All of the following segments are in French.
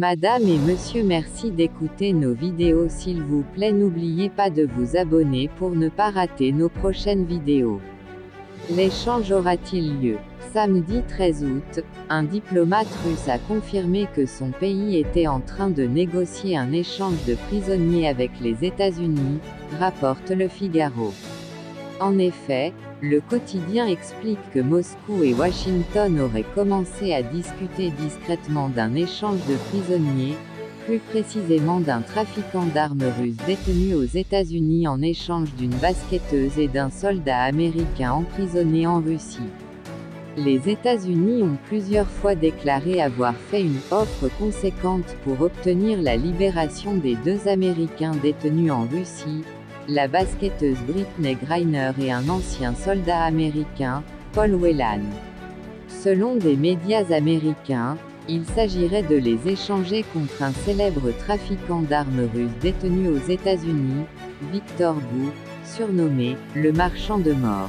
Madame et monsieur, merci d'écouter nos vidéos. S'il vous plaît, n'oubliez pas de vous abonner pour ne pas rater nos prochaines vidéos. L'échange aura-t-il lieu? Samedi 13 août, un diplomate russe a confirmé que son pays était en train de négocier un échange de prisonniers avec les États-Unis, rapporte Le Figaro. En effet, le quotidien explique que Moscou et Washington auraient commencé à discuter discrètement d'un échange de prisonniers, plus précisément d'un trafiquant d'armes russe détenu aux États-Unis en échange d'une basketteuse et d'un soldat américain emprisonné en Russie. Les États-Unis ont plusieurs fois déclaré avoir fait une offre conséquente pour obtenir la libération des deux Américains détenus en Russie, la basketteuse Brittney Griner et un ancien soldat américain, Paul Whelan. Selon des médias américains, il s'agirait de les échanger contre un célèbre trafiquant d'armes russe détenu aux États-Unis, Victor Bout, surnommé « le marchand de mort ».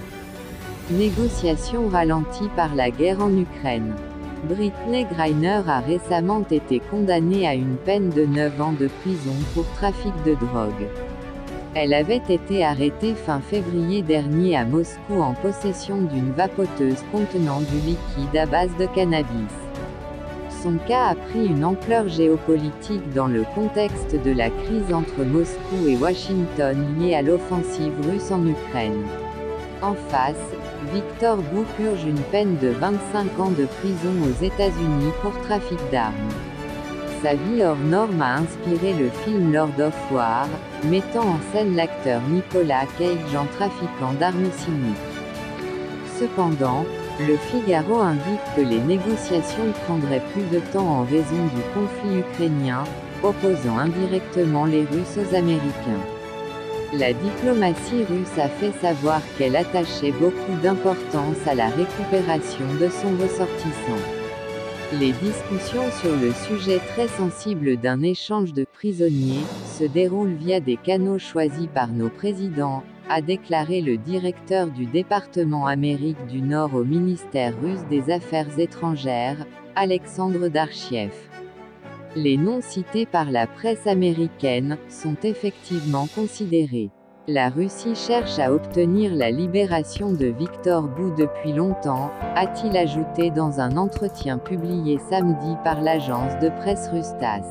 Négociations ralenties par la guerre en Ukraine. Brittney Griner a récemment été condamnée à une peine de 9 ans de prison pour trafic de drogue. Elle avait été arrêtée fin février dernier à Moscou en possession d'une vapoteuse contenant du liquide à base de cannabis. Son cas a pris une ampleur géopolitique dans le contexte de la crise entre Moscou et Washington liée à l'offensive russe en Ukraine. En face, Victor Bout purge une peine de 25 ans de prison aux États-Unis pour trafic d'armes. Sa vie hors norme a inspiré le film Lord of War, mettant en scène l'acteur Nicolas Cage en trafiquant d'armes cyniques. Cependant, Le Figaro indique que les négociations prendraient plus de temps en raison du conflit ukrainien, opposant indirectement les Russes aux Américains. La diplomatie russe a fait savoir qu'elle attachait beaucoup d'importance à la récupération de son ressortissant. Les discussions sur le sujet très sensible d'un échange de prisonniers se déroulent via des canaux choisis par nos présidents, a déclaré le directeur du département Amérique du Nord au ministère russe des Affaires étrangères, Alexandre Darchiev. Les noms cités par la presse américaine sont effectivement considérés. La Russie cherche à obtenir la libération de Victor Bout depuis longtemps, a-t-il ajouté dans un entretien publié samedi par l'agence de presse russe TASS.